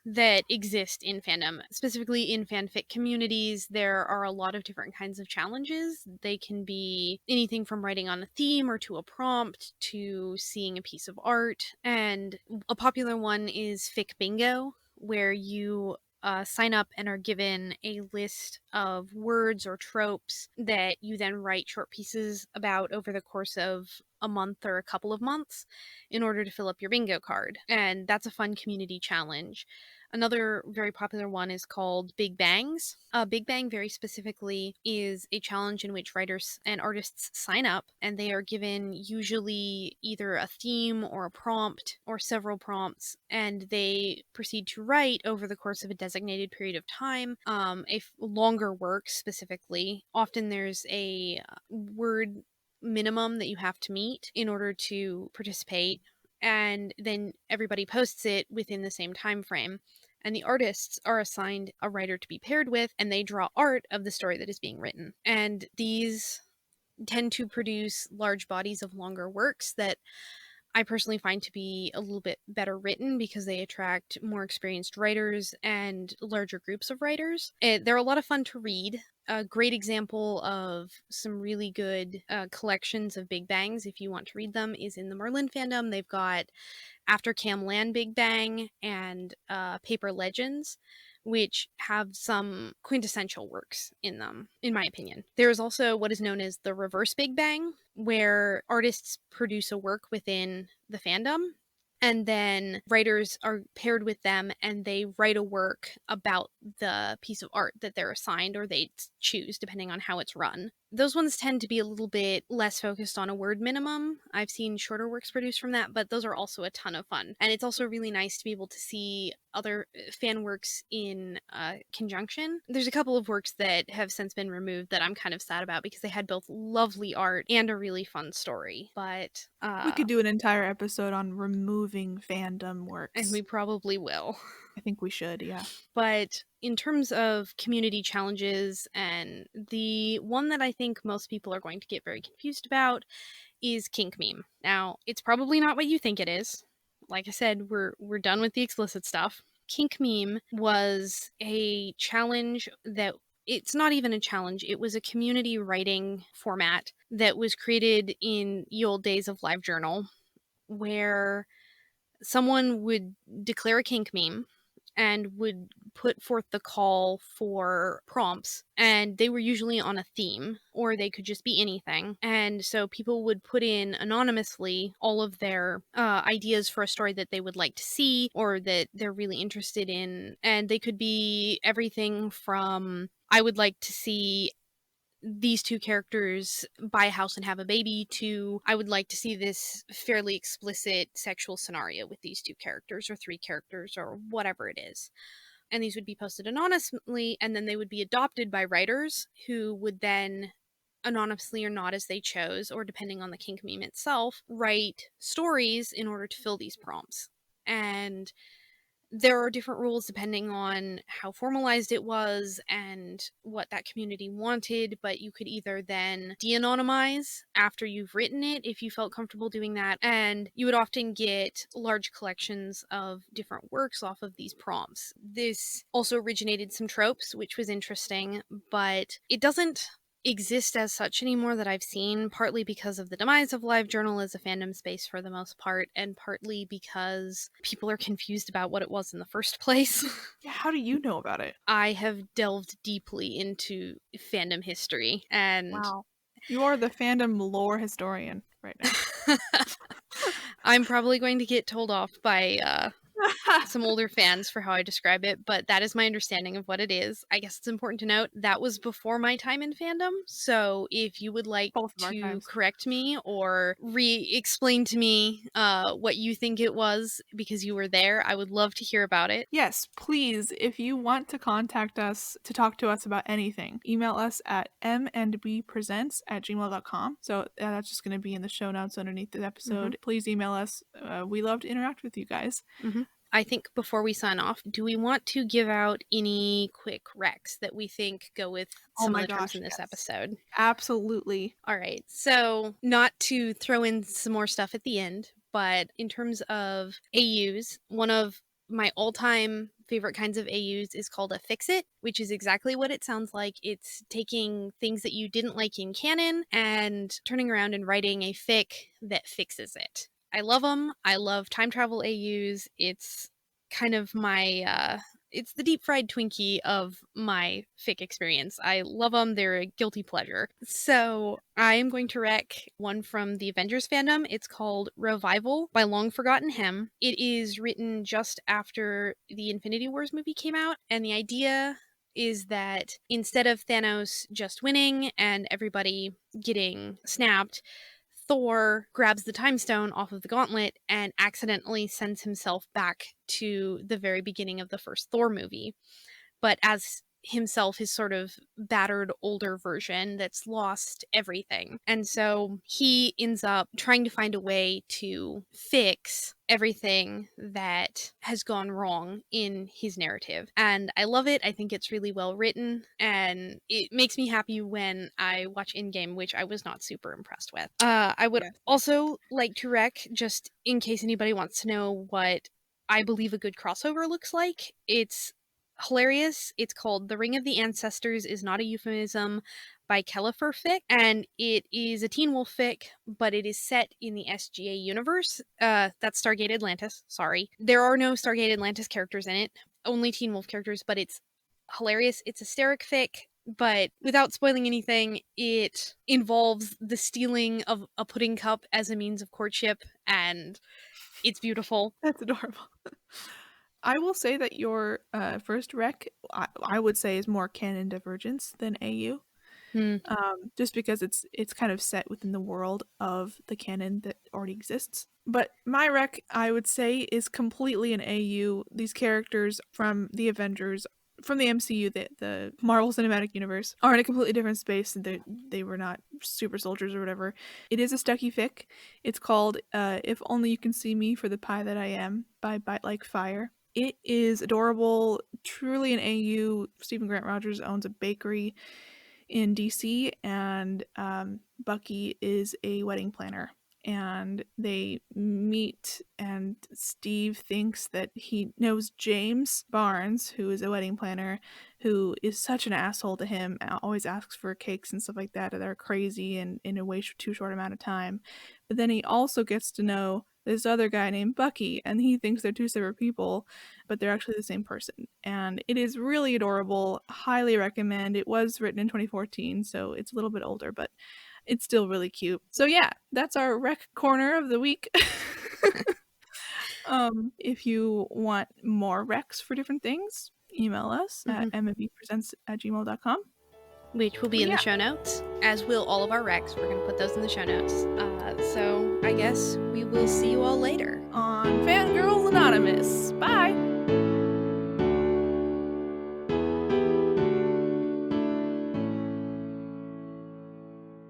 that exist in fandom. Specifically in fanfic communities, there are a lot of different kinds of challenges. They can be anything from writing on a theme or to a prompt to seeing a piece of art. And a popular one is Fic Bingo, where you sign up and are given a list of words or tropes that you then write short pieces about over the course of a month or a couple of months in order to fill up your bingo card. And that's a fun community challenge. Another very popular one is called Big Bangs. Big Bang, very specifically, is a challenge in which writers and artists sign up, and they are given usually either a theme or a prompt or several prompts, and they proceed to write over the course of a designated period of time, longer work specifically. Often there's a word minimum that you have to meet in order to participate, and then everybody posts it within the same time frame, and the artists are assigned a writer to be paired with, and they draw art of the story that is being written. And these tend to produce large bodies of longer works that I personally find to be a little bit better written because they attract more experienced writers and larger groups of writers. They're a lot of fun to read. A great example of some really good collections of Big Bangs, if you want to read them, is in the Merlin fandom. They've got After Cam Land Big Bang and Paper Legends, which have some quintessential works in them, in my opinion. There is also what is known as the Reverse Big Bang, where artists produce a work within the fandom, and then writers are paired with them and they write a work about the piece of art that they're assigned, or they choose depending on how it's run. Those ones tend to be a little bit less focused on a word minimum. I've seen shorter works produced from that, but those are also a ton of fun. And it's also really nice to be able to see other fan works in conjunction. There's a couple of works that have since been removed that I'm kind of sad about because they had both lovely art and a really fun story. But we could do an entire episode on removing fandom works. And we probably will. I think we should, yeah. But in terms of community challenges, and the one that I think most people are going to get very confused about is kink meme. Now, it's probably not what you think it is. Like I said, we're done with the explicit stuff. Kink meme was a challenge that it's not even a challenge. It was a community writing format that was created in the old days of LiveJournal, where someone would declare a kink meme and would put forth the call for prompts, and they were usually on a theme, or they could just be anything. And so people would put in anonymously all of their ideas for a story that they would like to see or that they're really interested in, and they could be everything from I would like to see these two characters buy a house and have a baby to I would like to see this fairly explicit sexual scenario with these two characters or three characters or whatever it is. And these would be posted anonymously, and then they would be adopted by writers who would then, anonymously or not as they chose, or depending on the kink meme itself, write stories in order to fill these prompts. And there are different rules depending on how formalized it was and what that community wanted, but you could either then de-anonymize after you've written it if you felt comfortable doing that, and you would often get large collections of different works off of these prompts. This also originated some tropes, which was interesting, but it doesn't exist as such anymore that I've seen, partly because of the demise of LiveJournal as a fandom space for the most part, and partly because people are confused about what it was in the first place. Yeah, how do you know about it? I have delved deeply into fandom history, and wow. You are the fandom lore historian right now. I'm probably going to get told off by some older fans for how I describe it, but that is my understanding of what it is. I guess it's important to note that was before my time in fandom, so if you would like to correct me or re-explain to me what you think it was because you were there, I would love to hear about it. Yes, please, if you want to contact us to talk to us about anything, email us at mandbepresents@gmail.com. So that's just going to be in the show notes underneath the episode. Please email us. We love to interact with you guys. I think before we sign off, do we want to give out any quick recs that we think go with some of the terms in this episode? Absolutely. All right. So, not to throw in some more stuff at the end, but in terms of AUs, one of my all-time favorite kinds of AUs is called a fix-it, which is exactly what it sounds like. It's taking things that you didn't like in canon and turning around and writing a fic that fixes it. I love them. I love time travel AUs. It's kind of my, it's the deep fried Twinkie of my fic experience. I love them. They're a guilty pleasure. So I am going to rec one from the Avengers fandom. It's called Revival by Longforgottenhymn. It is written just after the Infinity Wars movie came out, and the idea is that instead of Thanos just winning and everybody getting snapped, Thor grabs the time stone off of the gauntlet and accidentally sends himself back to the very beginning of the first Thor movie. But as himself, his sort of battered older version that's lost everything. And so he ends up trying to find a way to fix everything that has gone wrong in his narrative. And I love it. I think it's really well written, and it makes me happy when I watch Endgame, which I was not super impressed with. I would also like to rec, just in case anybody wants to know what I believe a good crossover looks like. It's hilarious. It's called The Ring of the Ancestors Is Not a Euphemism by Kellifer fic, and it is a Teen Wolf fic, but it is set in the SGA universe. That's Stargate Atlantis, sorry. There are no Stargate Atlantis characters in it, only Teen Wolf characters, but it's hilarious. It's a hysteric fic, but without spoiling anything, it involves the stealing of a pudding cup as a means of courtship, and it's beautiful. That's adorable. I will say that your first rec, I would say, is more Canon Divergence than AU. Just because it's kind of set within the world of the canon that already exists. But my rec, I would say, is completely an AU. These characters from the Avengers, from the MCU, the Marvel Cinematic Universe, are in a completely different space. They were not super soldiers or whatever. It is a Stucky fic. It's called If Only You Can See Me for the Pie That I Am by bitelikefire. It is adorable, truly an AU. Stephen Grant Rogers owns a bakery in DC, and Bucky is a wedding planner. And they meet, and Steve thinks that he knows James Barnes, who is a wedding planner, who is such an asshole to him, always asks for cakes and stuff like that are crazy and in a way too short amount of time. But then he also gets to know this other guy named Bucky, and he thinks they're two separate people, but they're actually the same person. And it is really adorable. Highly recommend. It was written in 2014, so it's a little bit older, but it's still really cute. So yeah, that's our rec corner of the week. If you want more recs for different things, email us at mandbepresents@gmail.com. Which will be in the show notes, as will all of our recs. We're going to put those in the show notes. So I guess we will see you all later on Fangirls Anonymous. Bye!